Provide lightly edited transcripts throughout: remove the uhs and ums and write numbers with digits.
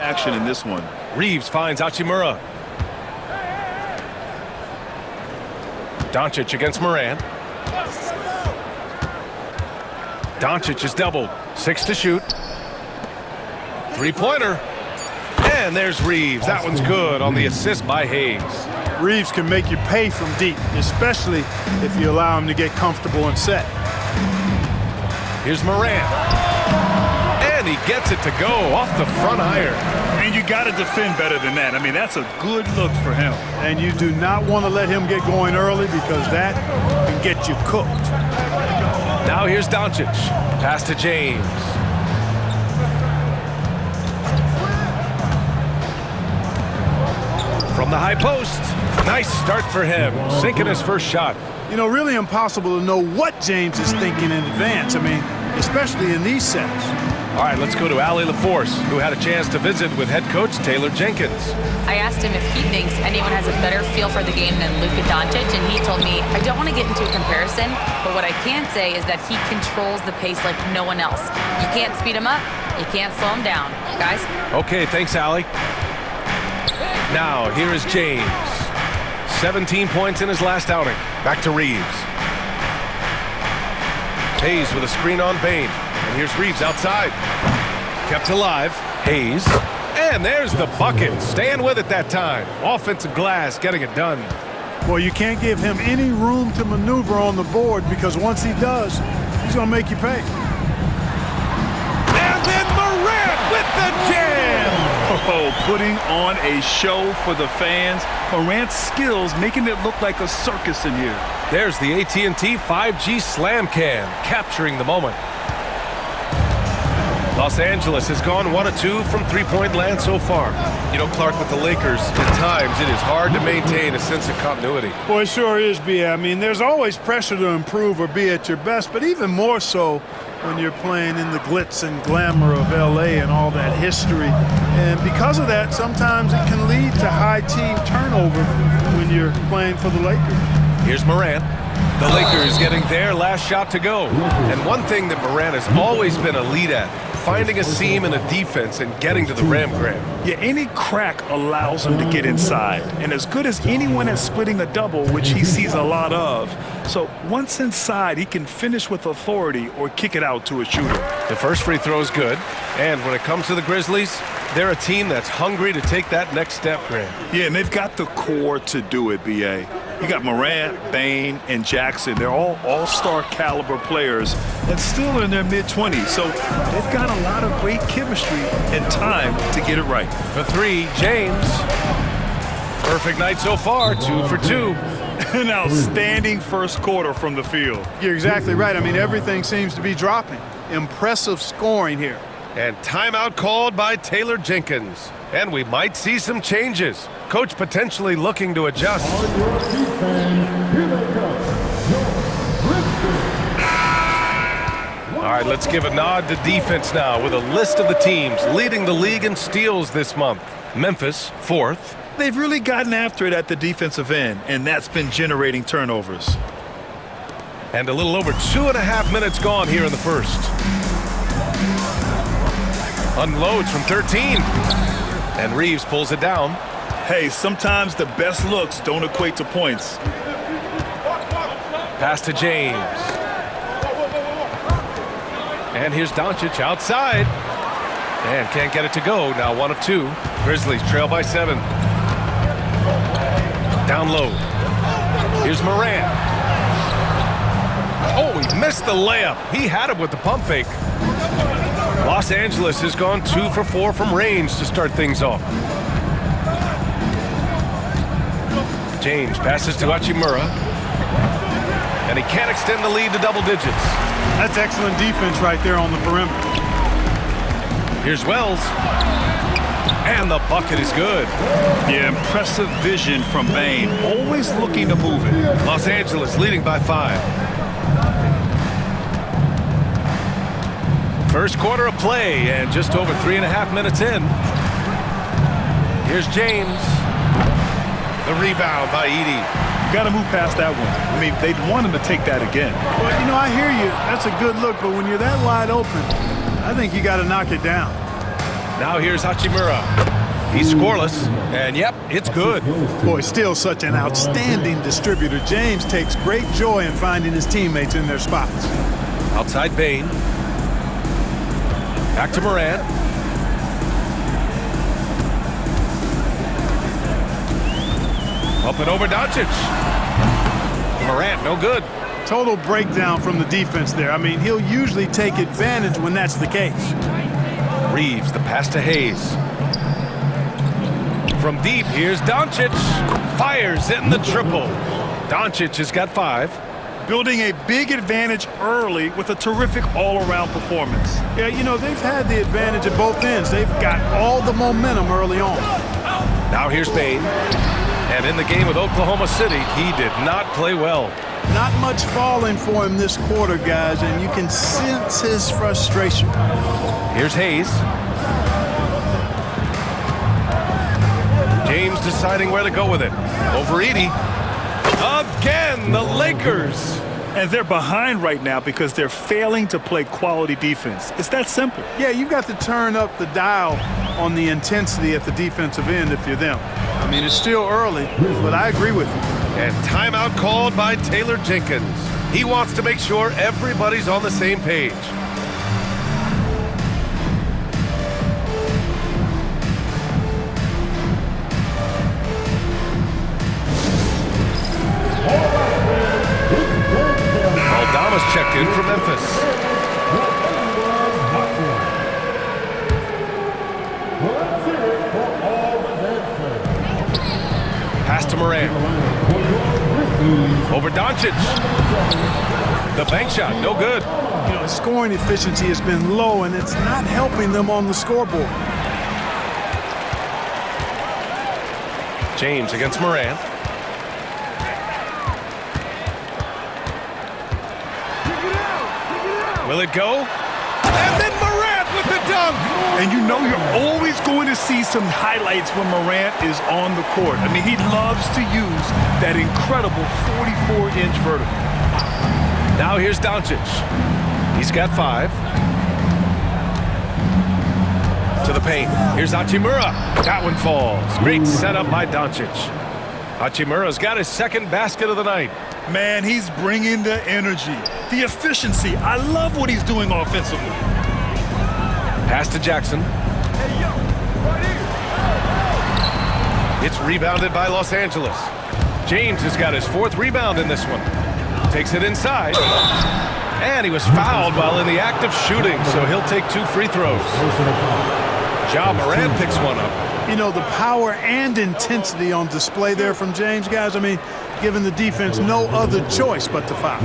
action in this one. Reeves finds Hachimura. Doncic against Moran. Doncic is doubled. 6 to shoot. Three-pointer. And there's Reeves. That one's good on the assist by Hayes. Reeves can make you pay from deep, especially if you allow him to get comfortable and set. Here's Moran. And he gets it to go off the front iron. And you got to defend better than that. I mean, that's a good look for him. And you do not want to let him get going early because that can get you cooked. Now here's Doncic. Pass to James. From the high post. Nice start for him. Sinking his first shot. You know, really impossible to know what James is thinking in advance. I mean, especially in these sets. All right, let's go to Allie LaForce, who had a chance to visit with head coach Taylor Jenkins. I asked him if he thinks anyone has a better feel for the game than Luka Doncic, and he told me, I don't want to get into a comparison, but what I can say is that he controls the pace like no one else. You can't speed him up, you can't slow him down. Guys? Okay, thanks, Allie. Now, here is James. 17 points in his last outing. Back to Reeves. Hayes with a screen on Bain. And here's Reeves outside. Kept alive. Hayes. And there's the bucket. Staying with it that time. Offensive glass getting it done. Well, you can't give him any room to maneuver on the board because once he does, he's going to make you pay. And then Morant with the jam. Oh, putting on a show for the fans. Morant's skills making it look like a circus in here. There's the AT&T 5G Slam Cam, capturing the moment. Los Angeles has gone 1 of 2 from three-point land so far. You know, Clark, with the Lakers, at times it is hard to maintain a sense of continuity. Boy, it sure is, B.A. I mean, there's always pressure to improve or be at your best, but even more so when you're playing in the glitz and glamour of L.A. and all that history. And because of that, sometimes it can lead to high team turnover when you're playing for the Lakers. Here's Morant. The Lakers getting their last shot to go. And one thing that Morant has always been a lead at, finding a seam in a defense and getting to the rim, Graham. Yeah, any crack allows him to get inside. And as good as anyone at splitting a double, which he sees a lot of. So once inside, he can finish with authority or kick it out to a shooter. The first free throw is good. And when it comes to the Grizzlies, they're a team that's hungry to take that next step, Graham. Yeah, and they've got the core to do it, B.A. You got Morant, Bain, and Jackson. They're all all-star caliber players and still in their mid-20s. So they've got a lot of great chemistry and time to get it right. For three, James. Perfect night so far, 2 for 2. An outstanding first quarter from the field. You're exactly right. I mean, everything seems to be dropping. Impressive scoring here. And timeout called by Taylor Jenkins. And we might see some changes. Coach potentially looking to adjust. All right, let's give a nod to defense now with a list of the teams leading the league in steals this month. Memphis, 4th. They've really gotten after it at the defensive end, and that's been generating turnovers. And a little over 2.5 minutes gone here in the first. Unloads from 13. And Reeves pulls it down. Hey, sometimes the best looks don't equate to points. Pass to James. And here's Doncic outside. And can't get it to go. Now 1 of 2. Grizzlies trail by 7. Down low. Here's Morant. Oh, he missed the layup. He had it with the pump fake. Los Angeles has gone 2 for 4 from range to start things off. James passes to Hachimura. And he can't extend the lead to double digits. That's excellent defense right there on the perimeter. Here's Wells. And the bucket is good. Yeah, impressive vision from Bain. Always looking to move it. Los Angeles leading by 5. First quarter of play and just over 3.5 minutes in. Here's James. The rebound by Edey. You got to move past that one. I mean, they'd want him to take that again. Well, you know, I hear you. That's a good look, but when you're that wide open, I think you got to knock it down. Now here's Hachimura. He's scoreless, and yep, it's good. Boy, still such an outstanding distributor. James takes great joy in finding his teammates in their spots. Outside Bain. Back to Morant. Up and over Doncic. Morant, no good. Total breakdown from the defense there. I mean, he'll usually take advantage when that's the case. Reeves, the pass to Hayes. From deep, here's Doncic. Fires in the triple. Doncic has got 5. Building a big advantage early with a terrific all-around performance. Yeah, you know, they've had the advantage at both ends. They've got all the momentum early on. Now here's Bain. And in the game with Oklahoma City, he did not play well. Not much falling for him this quarter, guys, and you can sense his frustration. Here's Hayes. James deciding where to go with it. Over Edie. Again, the Lakers. And they're behind right now because they're failing to play quality defense. It's that simple. Yeah, you've got to turn up the dial on the intensity at the defensive end if you're them. I mean, it's still early, but I agree with you. And timeout called by Taylor Jenkins. He wants to make sure everybody's on the same page. Aldama's checked in for Memphis. Pass to Morant. Over Doncic. The bank shot, no good. You know, scoring efficiency has been low, and it's not helping them on the scoreboard. James against Morant. Will it go? And then Morant with the dunk! And you know you're always going to see some highlights when Morant is on the court. I mean, he loves to use that incredible 44-inch vertical. Now here's Doncic. He's got 5. To the paint. Here's Hachimura. That one falls. Great setup by Doncic. Hachimura's got his second basket of the night. Man, he's bringing the energy, the efficiency. I love what he's doing offensively. Pass to Jackson. It's rebounded by Los Angeles. James has got his 4th rebound in this one. Takes it inside. And he was fouled while in the act of shooting, so he'll take 2 free throws. Ja Morant picks one up. You know, the power and intensity on display there from James, guys. I mean, giving the defense no other choice but to foul.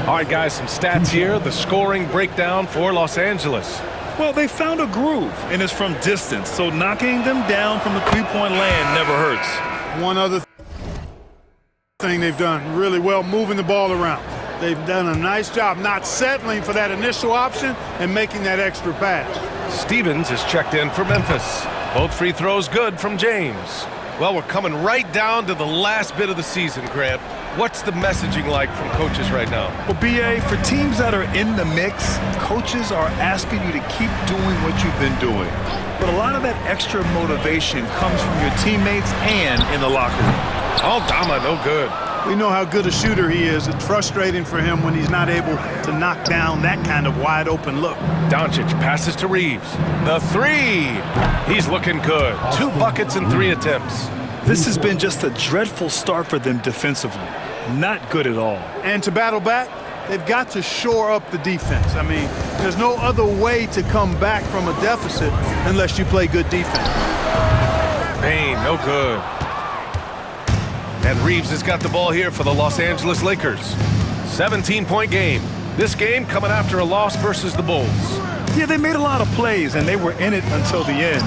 All right, guys, some stats here. The scoring breakdown for Los Angeles. Well, they found a groove, and it's from distance, so knocking them down from the three-point land never hurts. One other thing they've done really well, moving the ball around. They've done a nice job not settling for that initial option and making that extra pass. Stevens is checked in for Memphis. Both free throws good from James. Well, we're coming right down to the last bit of the season, Grant. What's the messaging like from coaches right now? Well, BA, for teams that are in the mix, coaches are asking you to keep doing what you've been doing. But a lot of that extra motivation comes from your teammates and in the locker room. Aldama, no good. We know how good a shooter he is. It's frustrating for him when he's not able to knock down that kind of wide-open look. Doncic passes to Reeves. The 3. He's looking good. 2 buckets in 3 attempts. This has been just a dreadful start for them defensively. Not good at all. And to battle back, they've got to shore up the defense. I mean, there's no other way to come back from a deficit unless you play good defense. Bain, no good. And Reeves has got the ball here for the Los Angeles Lakers. 17-point game. This game coming after a loss versus the Bulls. Yeah, they made a lot of plays, and they were in it until the end.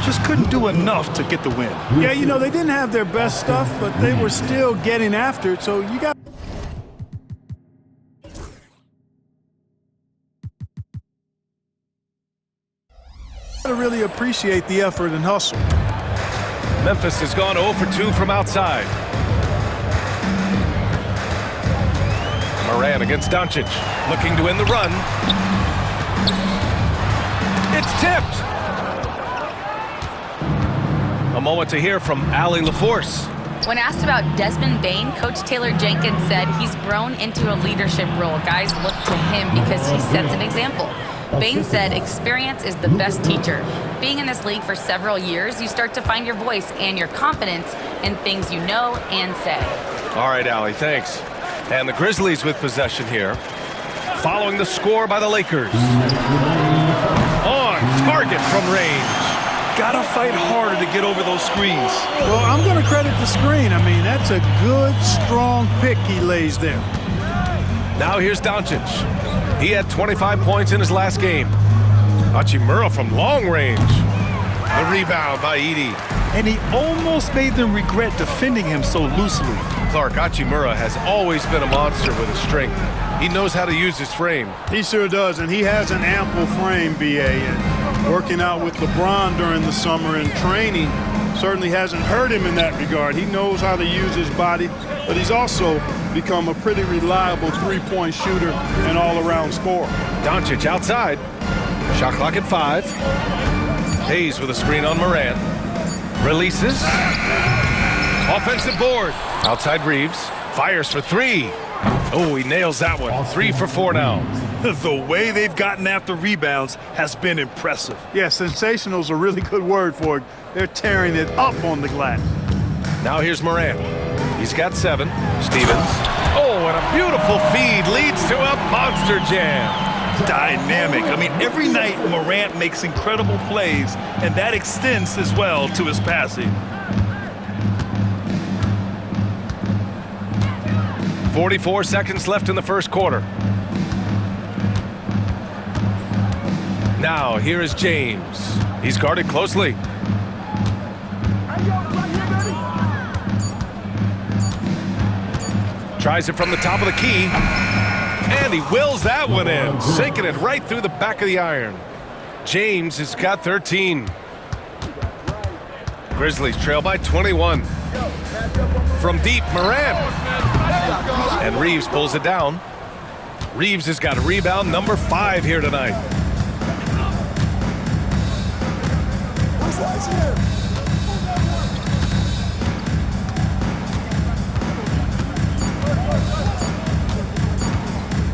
Just couldn't do enough to get the win. Yeah, you know, they didn't have their best stuff, but they were still getting after it, so you got to really appreciate the effort and hustle. Memphis has gone 0 for 2 from outside. Morant against Doncic, looking to end the run. It's tipped. A moment to hear from Allie LaForce. When asked about Desmond Bane, Coach Taylor Jenkins said he's grown into a leadership role. Guys look to him because he sets an example. Bane said experience is the best teacher. Being in this league for several years, you start to find your voice and your confidence in things you know and say. All right, Allie, thanks. And the Grizzlies with possession here, following the score by the Lakers. On target from range. Gotta fight harder to get over those screens. Well, I'm going to credit the screen. I mean, that's a good, strong pick he lays there. Now here's Doncic. He had 25 points in his last game. Hachimura from long range. The rebound by Edey. And he almost made them regret defending him so loosely. Clark, Hachimura has always been a monster with his strength. He knows how to use his frame. He sure does, and he has an ample frame, B.A. And working out with LeBron during the summer and training certainly hasn't hurt him in that regard. He knows how to use his body, but he's also become a pretty reliable three-point shooter and all-around scorer. Doncic outside. Shot clock at 5. Hayes with a screen on Morant. Releases. Offensive board. Outside Reeves. Fires for 3. Oh, he nails that one. 3 for 4 now. The way they've gotten after rebounds has been impressive. Yeah, sensational is a really good word for it. They're tearing it up on the glass. Now here's Morant. He's got 7. Stevens. Oh, and a beautiful feed leads to a monster jam. Dynamic. I mean, every night Morant makes incredible plays, and that extends as well to his passing. 44 seconds left in the first quarter. Now, here is James. He's guarded closely. Tries it from the top of the key. And he wills that one in, sinking it right through the back of the iron. James has got 13. Grizzlies trail by 21. From deep, Morant. And Reeves pulls it down. Reeves has got rebound number 5 here tonight.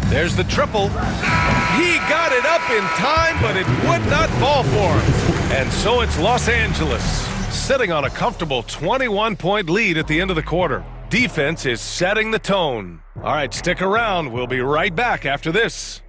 There's the triple. He got it up in time, but it would not fall for him. And so it's Los Angeles, sitting on a comfortable 21-point lead at the end of the quarter. Defense is setting the tone. All right, stick around. We'll be right back after this.